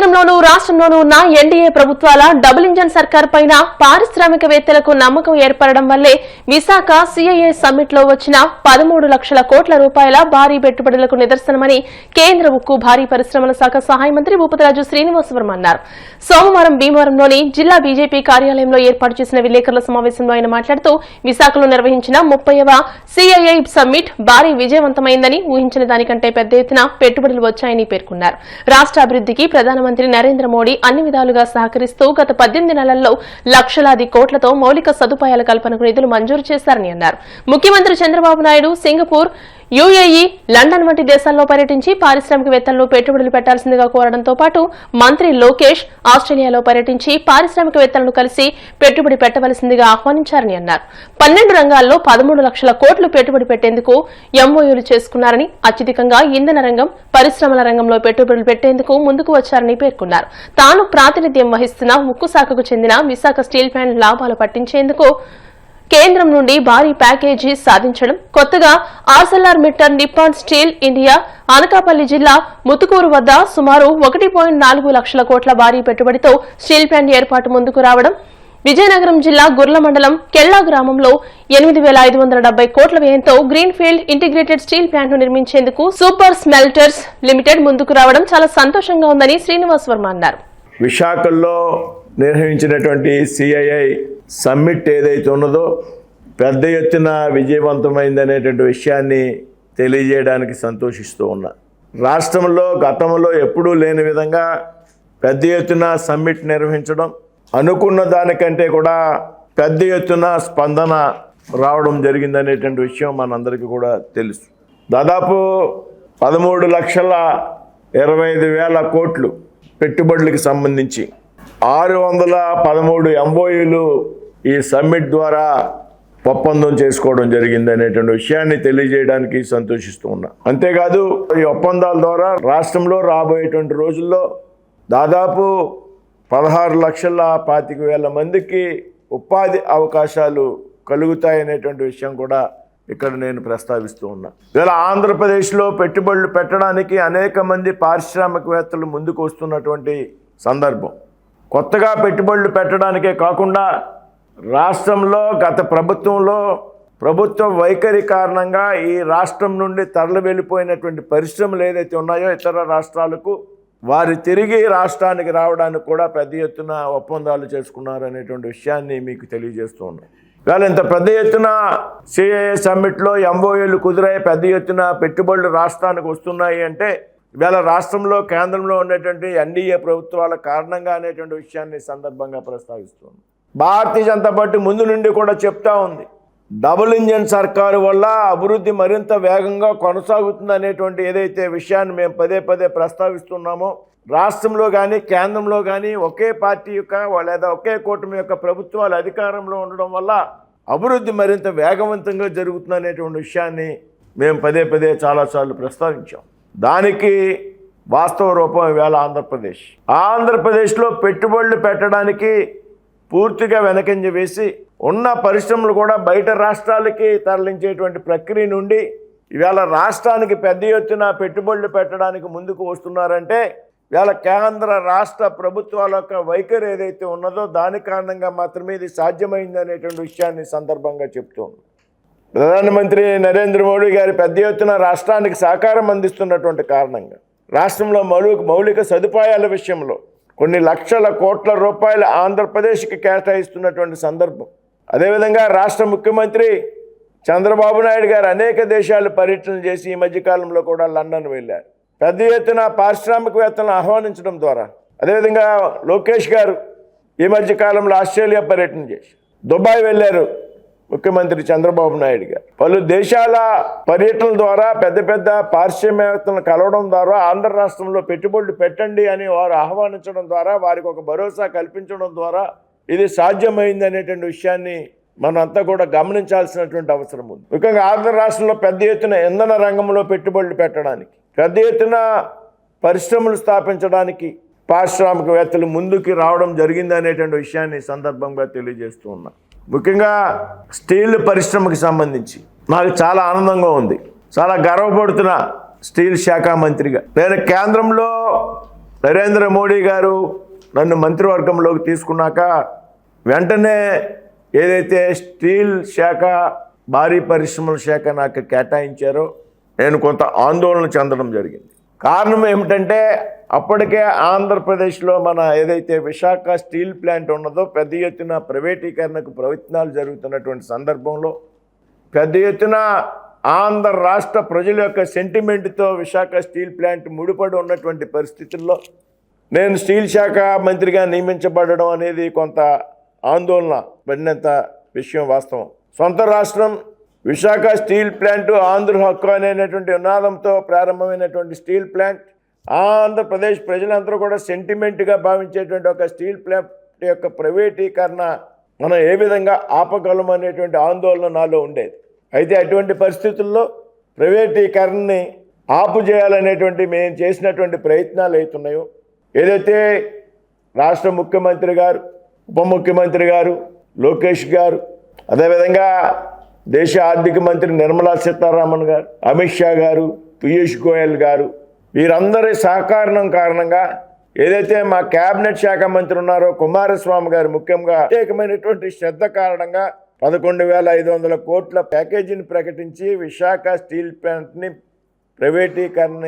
కేంద్రంలోనూ రాష్ట్రంలోనూ ఉన్న ఎన్డీఏ ప్రభుత్వాల డబుల్ ఇంజన్ సర్కార్ పైన పారిశ్రామికవేత్తలకు నమ్మకం ఏర్పడడం వల్లే విశాఖ సిఐఐ సమ్మిట్ లో వచ్చిన 13 లక్షల కోట్ల రూపాయల భారీ పెట్టుబడులకు నిదర్శనమని కేంద్ర ఉక్కు భారీ పరిశ్రమల శాఖ సహాయ మంత్రి భూపతిరాజు శ్రీనివాసవర్మ అన్నారు. సోమవారం భీమవరంలోని జిల్లా బీజేపీ కార్యాలయంలో ఏర్పాటు చేసిన విలేకరుల సమావేశంలో ఆయన మాట్లాడుతూ విశాఖలో నిర్వహించిన 30వ సిఐఐ సమ్మిట్ భారీ విజయవంతమైందని ఊహించిన దానికంటే పెద్ద ఎత్తున పెట్టుబడులు వచ్చాయని పేర్కొన్నారు. రాష్ట్ర అభివృద్ధికి ప్రధానమంత్రి నరేంద్ర మోడీ అన్ని విధాలుగా సహకరిస్తూ గత 18 నెలల్లో లక్షలాది కోట్లతో మౌలిక సదుపాయాల కల్పనకు నిధులు మంజూరు చేశారని అన్నారు. ముఖ్యమంత్రి Chandrababu Naidu Singapore, UAE, London వంటి దేశాల్లో పర్యటించి పారిశ్రామికవేత్తల్లో పెట్టుబడులు పెట్టాల్సిందిగా కోరడంతో పాటు మంత్రి లోకేష్ ఆస్ట్రేలియాలో పర్యటించి పారిశ్రామికవేత్తలను కలిసి పెట్టుబడి పెట్టవలసిందిగా ఆహ్వానించారని అన్నారు. 12 రంగాల్లో 13 లక్షల కోట్లు పెట్టుబడి పెట్టేందుకు ఎంఓయూలు చేసుకున్నారని, అత్యధికంగా ఇంధన రంగం, పరిశ్రమల రంగంలో పెట్టుబడులు పెట్టేందుకు ముందుకు వచ్చారని పేర్కొన్నారు. తాను ప్రాతినిధ్యం వహిస్తున్న ఉక్కు శాఖకు చెందిన విశాఖ స్టీల్ ప్లాంట్ లాభాలు పట్టించేందుకు కేంద్రం నుండి భారీ ప్యాకేజీ సాధించడం, కొత్తగా ఆర్సెల్ఆర్మిట్టల్ నిప్పాన్ స్టీల్ ఇండియా అనకాపల్లి జిల్లా ముతుకూరు వద్ద సుమారు 1.4 లక్షల కోట్ల భారీ పెట్టుబడితో స్టీల్ ప్లాంట్ ఏర్పాటు ముందుకు రావడం, విజయనగరం జిల్లా గుర్ల మండలం కెల్లా గ్రామంలో 8,570 కోట్ల వ్యయంతో గ్రీన్ఫీల్డ్ ఇంటిగ్రేటెడ్ స్టీల్ ప్లాంట్ ను నిర్మించేందుకు సూపర్ స్మెల్టర్స్ లిమిటెడ్ ముందుకు రావడం చాలా సంతోషంగా ఉందని శ్రీనివాసవర్మ అన్నారు. విశాఖలో నిర్వహించినటువంటి సిఐఐ సమ్మిట్ ఏదైతే ఉన్నదో పెద్ద ఎత్తున విజయవంతమైందనేటువంటి విషయాన్ని తెలియజేయడానికి సంతోషిస్తూ ఉన్నా. రాష్ట్రంలో గతంలో ఎప్పుడూ లేని విధంగా పెద్ద ఎత్తున సమ్మిట్ నిర్వహించడం, అనుకున్న దానికంటే కూడా పెద్ద ఎత్తున స్పందన రావడం జరిగిందనేటువంటి విషయం మనందరికీ కూడా తెలుసు. దాదాపు 13,25,000 కోట్లు పెట్టుబడులకు సంబంధించి 613 ఎంఓయూలు ఈ సమ్మిట్ ద్వారా ఒప్పందం చేసుకోవడం జరిగింది అనేటువంటి విషయాన్ని తెలియజేయడానికి సంతోషిస్తూ ఉన్నా. అంతేకాదు ఈ ఒప్పందాల ద్వారా రాష్ట్రంలో రాబోయేటువంటి రోజుల్లో దాదాపు 16,25,000 మందికి ఉపాధి అవకాశాలు కలుగుతాయనేటువంటి విషయం కూడా ఇక్కడ నేను ప్రస్తావిస్తూ ఉన్నా. ఇలా ఆంధ్రప్రదేశ్లో పెట్టుబడులు పెట్టడానికి అనేక మంది పారిశ్రామికవేత్తలు ముందుకు వస్తున్నటువంటి సందర్భం. కొత్తగా పెట్టుబడులు పెట్టడానికే కాకుండా రాష్ట్రంలో గత ప్రభుత్వ వైఖరి కారణంగా ఈ రాష్ట్రం నుండి తరలి వెళ్ళిపోయినటువంటి పరిశ్రమలు ఏదైతే ఉన్నాయో ఇతర రాష్ట్రాలకు వారు తిరిగి రాష్ట్రానికి రావడానికి కూడా పెద్ద ఎత్తున ఒప్పందాలు చేసుకున్నారనేటువంటి విషయాన్ని మీకు తెలియజేస్తూ ఉన్నాం. ఇవాళ ఇంత పెద్ద ఎత్తున సిఐఐ సమ్మిట్లో ఎంఓయూలు కుదిరాయి, పెద్ద ఎత్తున పెట్టుబడులు రాష్ట్రానికి వస్తున్నాయి అంటే ఇవాళ రాష్ట్రంలో కేంద్రంలో ఉన్నటువంటి ఎన్డీఏ ప్రభుత్వాల కారణంగా అనేటువంటి విషయాన్ని సందర్భంగా ప్రస్తావిస్తుంది. భారతీయ జనతా పార్టీ ముందు నుండి కూడా చెప్తా ఉంది, డబుల్ ఇంజన్ సర్కారు వల్ల అభివృద్ధి మరింత వేగంగా కొనసాగుతుంది అనేటువంటి ఏదైతే విషయాన్ని మేము పదే పదే ప్రస్తావిస్తున్నామో, రాష్ట్రంలో కానీ కేంద్రంలో కానీ ఒకే పార్టీ యొక్క లేదా ఒకే కూటమి యొక్క ప్రభుత్వాలు అధికారంలో ఉండడం వల్ల అభివృద్ధి మరింత వేగవంతంగా జరుగుతుంది అనేటువంటి విషయాన్ని మేము పదే పదే చాలాసార్లు ప్రస్తావించాం. దానికి వాస్తవ రూపం ఇవాళ ఆంధ్రప్రదేశ్లో పెట్టుబడులు పెట్టడానికి పూర్తిగా వెనకంజ వేసి ఉన్న పరిశ్రమలు కూడా బయట రాష్ట్రాలకి తరలించేటువంటి ప్రక్రియ నుండి ఇవాళ రాష్ట్రానికి పెద్ద ఎత్తున పెట్టుబడులు పెట్టడానికి ముందుకు వస్తున్నారంటే ఇవాళ కేంద్ర రాష్ట్ర ప్రభుత్వాల యొక్క వైఖరి ఏదైతే ఉన్నదో దాని కారణంగా మాత్రమే ఇది సాధ్యమైంది అనేటువంటి విషయాన్ని సందర్భంగా చెప్తున్నాను. ప్రధానమంత్రి నరేంద్ర మోడీ గారి పెద్ద ఎత్తున రాష్ట్రానికి సహకారం అందిస్తున్నటువంటి కారణంగా రాష్ట్రంలో మౌలిక సదుపాయాల విషయంలో కొన్ని లక్షల కోట్ల రూపాయలు ఆంధ్రప్రదేశ్కి కేటాయిస్తున్నటువంటి సందర్భం. అదేవిధంగా రాష్ట్ర ముఖ్యమంత్రి చంద్రబాబు నాయుడు గారు అనేక దేశాలు పర్యటనలు చేసి ఈ మధ్యకాలంలో కూడా లండన్ వెళ్ళారు. పెద్ద ఎత్తున పారిశ్రామికవేత్తలను ఆహ్వానించడం ద్వారా, అదేవిధంగా లోకేష్ గారు ఈ మధ్యకాలంలో ఆస్ట్రేలియా పర్యటన చేసి దుబాయ్ వెళ్ళారు. ముఖ్యమంత్రి చంద్రబాబు నాయుడు గారు పలు దేశాల పర్యటనల ద్వారా పెద్ద పెద్ద పారిశ్రామికవేత్తలను కలవడం ద్వారా ఆంధ్ర రాష్ట్రంలో పెట్టుబడులు పెట్టండి అని వారు ఆహ్వానించడం ద్వారా వారికి ఒక భరోసా కల్పించడం ద్వారా ఇది సాధ్యమైంది అనేటువంటి విషయాన్ని మనంతా కూడా గమనించాల్సినటువంటి అవసరం ఉంది. ముఖ్యంగా ఆంధ్ర రాష్ట్రంలో పెద్ద ఎత్తున ఇంధన రంగంలో పెట్టుబడులు పెట్టడానికి, పెద్ద ఎత్తున పరిశ్రమలు స్థాపించడానికి పారిశ్రామికవేత్తలు ముందుకు రావడం జరిగింది అనేటువంటి విషయాన్ని సందర్భంగా తెలియజేస్తూ ఉన్నా. ముఖ్యంగా స్టీల్ పరిశ్రమకి సంబంధించి నాకు చాలా ఆనందంగా ఉంది, చాలా గర్వపడుతున్న స్టీల్ శాఖ మంత్రిగా. నేను కేంద్రంలో నరేంద్ర మోడీ గారు నన్ను మంత్రివర్గంలోకి తీసుకున్నాక వెంటనే ఏదైతే స్టీల్ శాఖ, భారీ పరిశ్రమల శాఖ నాకు కేటాయించారో నేను కొంత ఆందోళన చెందడం జరిగింది. కారణం ఏమిటంటే అప్పటికే ఆంధ్రప్రదేశ్లో మన ఏదైతే విశాఖ స్టీల్ ప్లాంట్ ఉన్నదో పెద్ద ఎత్తున ప్రైవేటీకరణకు ప్రయత్నాలు జరుగుతున్నటువంటి సందర్భంలో పెద్ద ఎత్తున ఆంధ్ర రాష్ట్ర ప్రజల యొక్క సెంటిమెంట్తో విశాఖ స్టీల్ ప్లాంట్ ముడిపడి ఉన్నటువంటి పరిస్థితుల్లో నేను స్టీల్ శాఖ మంత్రిగా నియమించబడడం అనేది కొంత ఆందోళన పడినంత విషయం వాస్తవం. సొంత రాష్ట్రం విశాఖ స్టీల్ ప్లాంట్ ఆంధ్ర హక్కు అనేటువంటి నినాదంతో ప్రారంభమైనటువంటి స్టీల్ ప్లాంట్ ఆంధ్రప్రదేశ్ ప్రజలందరూ కూడా సెంటిమెంట్గా భావించేటువంటి ఒక స్టీల్ ప్లాంట్ యొక్క ప్రైవేటీకరణ మనం ఏ విధంగా ఆపగలం అనేటువంటి ఆందోళన నాలో ఉండేది. అయితే అటువంటి పరిస్థితుల్లో ప్రైవేటీకరణని ఆపు చేయాలనేటువంటి మేము చేసినటువంటి ప్రయత్నాలు అవుతున్నాయో, ఏదైతే రాష్ట్ర ముఖ్యమంత్రి గారు, ఉప ముఖ్యమంత్రి గారు, లోకేష్ గారు, అదేవిధంగా దేశ ఆర్థిక మంత్రి నిర్మలా సీతారామన్ గారు, అమిత్ షా గారు, పీయూష్ గోయల్ గారు, వీరందరి సహకారం కారణంగా ఏదైతే మా కేబినెట్ శాఖ మంత్రి ఉన్నారో కుమారస్వామి గారు ముఖ్యంగా ప్రత్యేకమైనటువంటి శ్రద్ధ కారణంగా 11,500 కోట్ల ప్యాకేజీని ప్రకటించి విశాఖ స్టీల్ ప్లాంట్ని ప్రైవేటీకరణ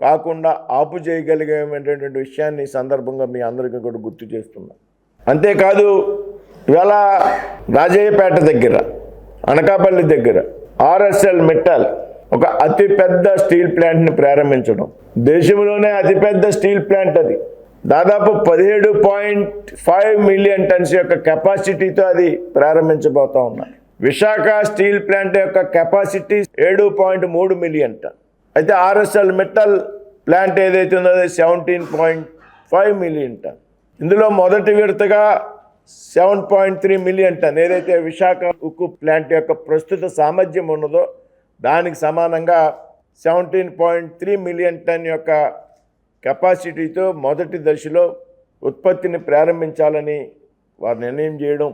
కాకుండా ఆపు చేయగలిగేటువంటి విషయాన్ని ఈ సందర్భంగా మీ అందరికీ కూడా గుర్తు చేస్తున్నా. అంతేకాదు ఇవాళ రాజయ్యపేట దగ్గర, అనకాపల్లి దగ్గర ఆర్ఎస్ఎల్ మెటల్ ఒక అతిపెద్ద స్టీల్ ప్లాంట్ని ప్రారంభించడం, దేశంలోనే అతిపెద్ద స్టీల్ ప్లాంట్ అది. దాదాపు 17.5 మిలియన్ టన్స్ యొక్క కెపాసిటీతో అది ప్రారంభించబోతా ఉన్నారు. విశాఖ స్టీల్ ప్లాంట్ యొక్క కెపాసిటీ 7.3 మిలియన్ టన్. అయితే ఆర్ఎస్ఎల్ మెటల్ ప్లాంట్ ఏదైతే ఉందో అది 17.5 మిలియన్ టన్. ఇందులో మొదటి విడతగా 7.3 మిలియన్ టన్ ఏదైతే విశాఖ ఉక్కు ప్లాంట్ యొక్క ప్రస్తుత సామర్థ్యం ఉన్నదో దానికి సమానంగా 17.3 మిలియన్ టన్ యొక్క కెపాసిటీతో మొదటి దశలో ఉత్పత్తిని ప్రారంభించాలని వారు నిర్ణయం చేయడం,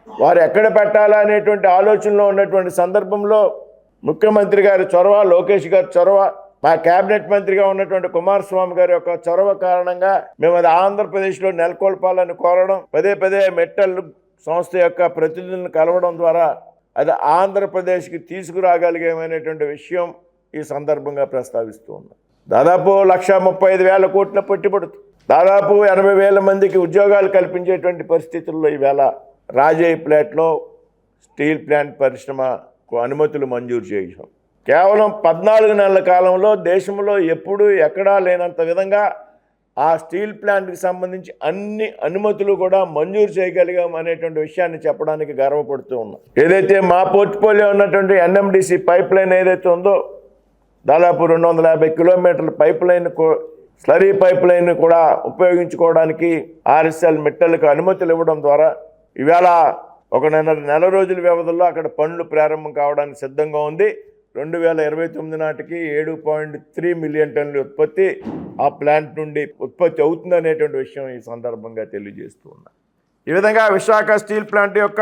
వారు ఎక్కడ పెట్టాలా అనేటువంటి ఆలోచనలో ఉన్నటువంటి సందర్భంలో ముఖ్యమంత్రి గారి చొరవ, లోకేష్ గారి చొరవ, మా కేబినెట్ మంత్రిగా ఉన్నటువంటి కుమారస్వామి గారి యొక్క చొరవ కారణంగా మేము అది ఆంధ్రప్రదేశ్లో నెలకొల్పాలని కోరడం, పదే పదే మెటల్ సంస్థ యొక్క ప్రతినిధులను కలవడం ద్వారా అది ఆంధ్రప్రదేశ్కి తీసుకురాగలిగేమైనటువంటి విషయం ఈ సందర్భంగా ప్రస్తావిస్తూ ఉన్నాం. దాదాపు 1,35,000 కోట్ల పెట్టుబడుతూ దాదాపు 80,000 మందికి ఉద్యోగాలు కల్పించేటువంటి పరిస్థితుల్లో ఈవేళ రాజయ్యపేటలో స్టీల్ ప్లాంట్ పరిశ్రమకు అనుమతులు మంజూరు చేయడం కేవలం 14 నెలల కాలంలో దేశంలో ఎప్పుడూ ఎక్కడా లేనంత విధంగా ఆ స్టీల్ ప్లాంట్కి సంబంధించి అన్ని అనుమతులు కూడా మంజూరు చేయగలిగాం అనేటువంటి విషయాన్ని చెప్పడానికి గర్వపడుతూ ఉన్నాం. ఏదైతే మా పోర్ట్ఫోలియో ఉన్నటువంటి ఎన్ఎండిసి పైప్ లైన్ ఏదైతే ఉందో దాదాపు 250 కిలోమీటర్ల pipe line, slurry pipe line కూడా ఉపయోగించుకోవడానికి ఆర్ఎస్ఎల్ మెటల్కి అనుమతులు ఇవ్వడం ద్వారా ఇవాళ ఒక నెల రోజుల వ్యవధిలో అక్కడ పనులు ప్రారంభం కావడానికి సిద్ధంగా ఉంది. 2029 నాటికి 7.3 మిలియన్ టన్నుల ఉత్పత్తి ఆ ప్లాంట్ నుండి ఉత్పత్తి అవుతుందనేటువంటి విషయం ఈ సందర్భంగా తెలియజేస్తూ ఉన్నా. ఈ విధంగా విశాఖ స్టీల్ ప్లాంట్ యొక్క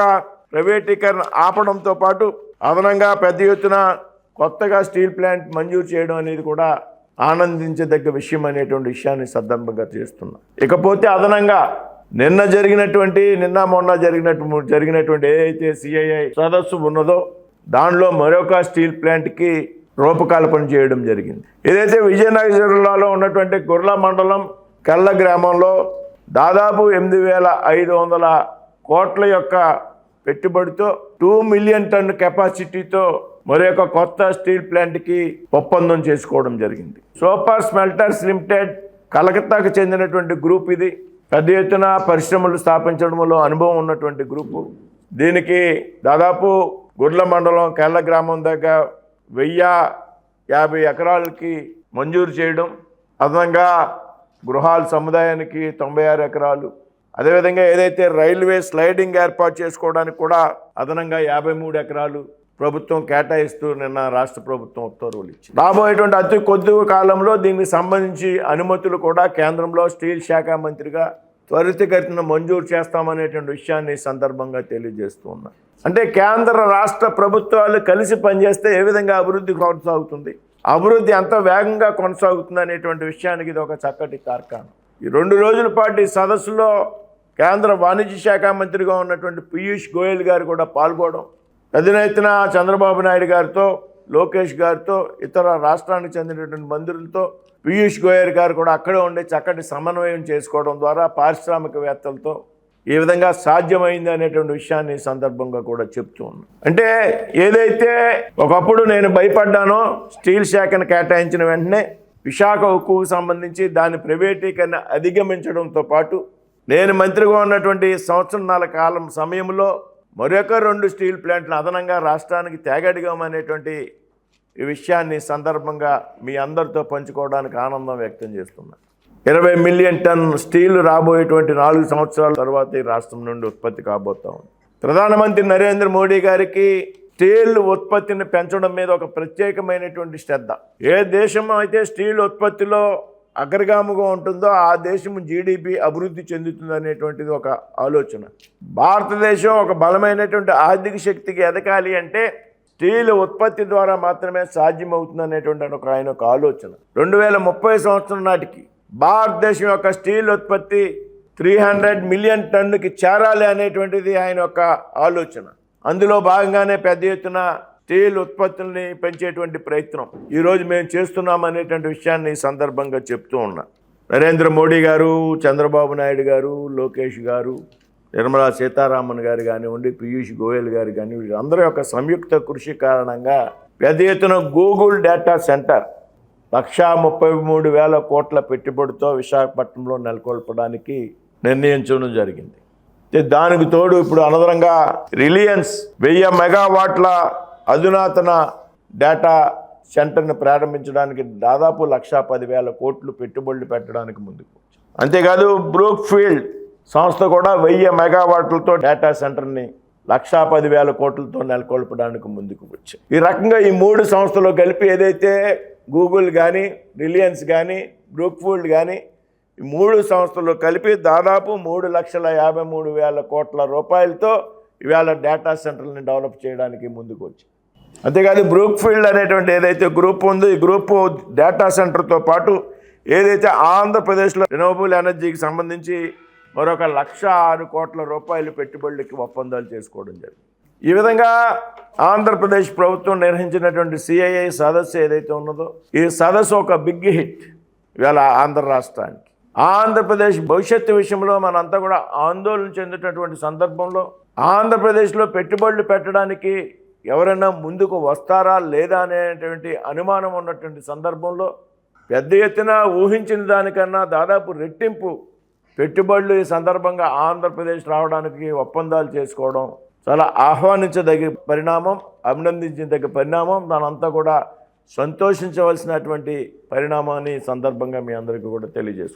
ప్రైవేటీకరణ ఆపడంతో పాటు అదనంగా పెద్ద ఎత్తున కొత్తగా స్టీల్ ప్లాంట్ మంజూరు చేయడం అనేది కూడా ఆనందించదగ్గ విషయం అనేటువంటి విషయాన్ని సందర్భంగా చేస్తున్నా. ఇకపోతే అదనంగా నిన్న మొన్న జరిగినటువంటి ఏదైతే సిఐఐ సదస్సు ఉన్నదో దానిలో మరొక స్టీల్ ప్లాంట్కి రూపకల్పన చేయడం జరిగింది. ఏదైతే విజయనగరం జిల్లాలో ఉన్నటువంటి గుర్ల మండలం కల్ల గ్రామంలో దాదాపు 8,500 కోట్ల యొక్క పెట్టుబడితో 2 మిలియన్ టన్ కెపాసిటీతో మరొక కొత్త స్టీల్ ప్లాంట్కి ఒప్పందం చేసుకోవడం జరిగింది. సూపర్ స్మెల్టర్స్ లిమిటెడ్ కలకత్తాకు చెందినటువంటి గ్రూప్ ఇది. పెద్ద ఎత్తున పరిశ్రమలు స్థాపించడంలో అనుభవం ఉన్నటువంటి గ్రూపు. దీనికి దాదాపు గుడ్ల మండలం కెల్ల గ్రామం దగ్గర 1,050 ఎకరాలకి మంజూరు చేయడం, అదనంగా గృహాల సముదాయానికి 96 ఎకరాలు, అదేవిధంగా ఏదైతే రైల్వే స్లైడింగ్ ఏర్పాటు చేసుకోవడానికి కూడా అదనంగా 53 ఎకరాలు ప్రభుత్వం కేటాయిస్తూ నిన్న రాష్ట్ర ప్రభుత్వం ఉత్తర్వులు ఇచ్చింది. రాబోయేటువంటి అతి కొద్ది కాలంలో దీనికి సంబంధించి అనుమతులు కూడా కేంద్రంలో స్టీల్ శాఖ మంత్రిగా త్వరితగతిన మంజూరు చేస్తామనేటువంటి విషయాన్ని సందర్భంగా తెలియజేస్తూ ఉన్నారు. అంటే కేంద్ర రాష్ట్ర ప్రభుత్వాలు కలిసి పనిచేస్తే ఏ విధంగా అభివృద్ధి కొనసాగుతుంది, అభివృద్ధి ఎంత వేగంగా కొనసాగుతుంది అనేటువంటి విషయానికి ఇది ఒక చక్కటి తార్కాణం. ఈ 2 రోజుల పాటు ఈ సదస్సులో కేంద్ర వాణిజ్య శాఖ మంత్రిగా ఉన్నటువంటి పీయూష్ గోయల్ గారు కూడా పాల్గొనడం, పెద్ద ఎత్తున చంద్రబాబు నాయుడు గారితో, లోకేష్ గారితో, ఇతర రాష్ట్రానికి చెందినటువంటి మంత్రులతో పీయూష్ గోయల్ గారు కూడా అక్కడే ఉండి చక్కటి సమన్వయం చేసుకోవడం ద్వారా పారిశ్రామికవేత్తలతో ఏ విధంగా సాధ్యమైంది అనేటువంటి విషయాన్ని ఈ సందర్భంగా కూడా చెప్తూ ఉన్నాను. అంటే ఏదైతే ఒకప్పుడు నేను భయపడ్డానో స్టీల్ శాఖను కేటాయించిన వెంటనే విశాఖ ఉక్కుకు సంబంధించి దాని ప్రైవేటీకరణ అధిగమించడంతో పాటు నేను మంత్రిగా ఉన్నటువంటి సంవత్సరాల కాలం సమయంలో మరొక 2 స్టీల్ ప్లాంట్లను అదనంగా రాష్ట్రానికి తేగడిగామనేటువంటి ఈ విషయాన్ని సందర్భంగా మీ అందరితో పంచుకోవడానికి ఆనందం వ్యక్తం చేస్తున్నాను. 20 మిలియన్ టన్ స్టీల్ రాబోయేటువంటి 4 సంవత్సరాల తర్వాత ఈ రాష్ట్రం నుండి ఉత్పత్తి కాబోతా ఉంది. ప్రధానమంత్రి నరేంద్ర మోడీ గారికి స్టీల్ ఉత్పత్తిని పెంచడం మీద ఒక ప్రత్యేకమైనటువంటి శ్రద్ధ. ఏ దేశం అయితే స్టీల్ ఉత్పత్తిలో అగ్రగామిగా ఉంటుందో ఆ దేశం జీడిపి అభివృద్ధి చెందుతుంది అనేటువంటిది ఒక ఆలోచన. భారతదేశం ఒక బలమైనటువంటి ఆర్థిక శక్తికి ఎదగాలి అంటే స్టీల్ ఉత్పత్తి ద్వారా మాత్రమే సాధ్యమవుతుంది అనేటువంటి ఆయన ఒక ఆలోచన. 2030 సంవత్సరం నాటికి భారతదేశం యొక్క స్టీల్ ఉత్పత్తి 300 మిలియన్ టన్నుకి చేరాలి అనేటువంటిది ఆయన యొక్క ఆలోచన. అందులో భాగంగానే పెద్ద ఎత్తున స్టీల్ ఉత్పత్తుల్ని పెంచేటువంటి ప్రయత్నం ఈరోజు మేము చేస్తున్నాం అనేటువంటి విషయాన్ని ఈ సందర్భంగా చెప్తూ ఉన్నా. నరేంద్ర మోడీ గారు, చంద్రబాబు నాయుడు గారు, లోకేష్ గారు, నిర్మలా సీతారామన్ గారు కానివ్వండి, పీయూష్ గోయల్ గారు కానీ వీళ్ళందరి యొక్క సంయుక్త కృషి కారణంగా పెద్ద ఎత్తున గూగుల్ డేటా సెంటర్ 1,33,000 కోట్ల పెట్టుబడితో విశాఖపట్నంలో నెలకొల్పడానికి నిర్ణయించడం జరిగింది. దానికి తోడు ఇప్పుడు అనదరంగా రిలయన్స్ 1000 మెగావాట్ల అధునాతన డేటా సెంటర్ను ప్రారంభించడానికి దాదాపు 1,10,000 కోట్లు పెట్టుబడులు పెట్టడానికి ముందుకు. అంతేకాదు బ్రూక్ఫీల్డ్ సంస్థ కూడా 1000 మెగావాట్లతో డేటా సెంటర్ని 1,10,000 కోట్లతో నెలకొల్పడానికి ముందుకు వచ్చాయి. ఈ రకంగా ఈ 3 సంస్థలు కలిపి ఏదైతే గూగుల్ కానీ, రిలయన్స్ కానీ, బ్రూక్ఫీల్డ్ కానీ ఈ 3 సంస్థలు కలిపి దాదాపు 3,53,000 కోట్ల రూపాయలతో ఇవాళ డేటా సెంటర్ని డెవలప్ చేయడానికి ముందుకు వచ్చాయి. అంతేకాదు బ్రూక్ఫీల్డ్ అనేటువంటి ఏదైతే గ్రూప్ ఉందో ఈ గ్రూపు డేటా సెంటర్తో పాటు ఏదైతే ఆంధ్రప్రదేశ్లో రెన్యూవబుల్ ఎనర్జీకి సంబంధించి మరొక 1,06 కోట్ల రూపాయలు పెట్టుబడులకి ఒప్పందాలు చేసుకోవడం జరిగింది. ఈ విధంగా ఆంధ్రప్రదేశ్ ప్రభుత్వం నిర్వహించినటువంటి సిఐఐ సదస్సు ఏదైతే ఉన్నదో ఈ సదస్సు ఒక బిగ్ హిట్ ఇవాళ ఆంధ్ర రాష్ట్రానికి. ఆంధ్రప్రదేశ్ భవిష్యత్తు విషయంలో మనంతా కూడా ఆందోళన చెందేటటువంటి సందర్భంలో ఆంధ్రప్రదేశ్లో పెట్టుబడులు పెట్టడానికి ఎవరైనా ముందుకు వస్తారా లేదా అనేటువంటి అనుమానం ఉన్నటువంటి సందర్భంలో పెద్ద ఎత్తున ఊహించిన దానికన్నా దాదాపు రెట్టింపు పెట్టుబడులు ఈ సందర్భంగా ఆంధ్రప్రదేశ్ రావడానికి ఒప్పందాలు చేసుకోవడం చాలా ఆహ్వానించదగిన పరిణామం, అభినందించదగ్గ పరిణామం. దానంతా కూడా సంతోషించవలసినటువంటి పరిణామాన్ని సందర్భంగా మీ అందరికీ కూడా తెలియజేసుకుంటాం.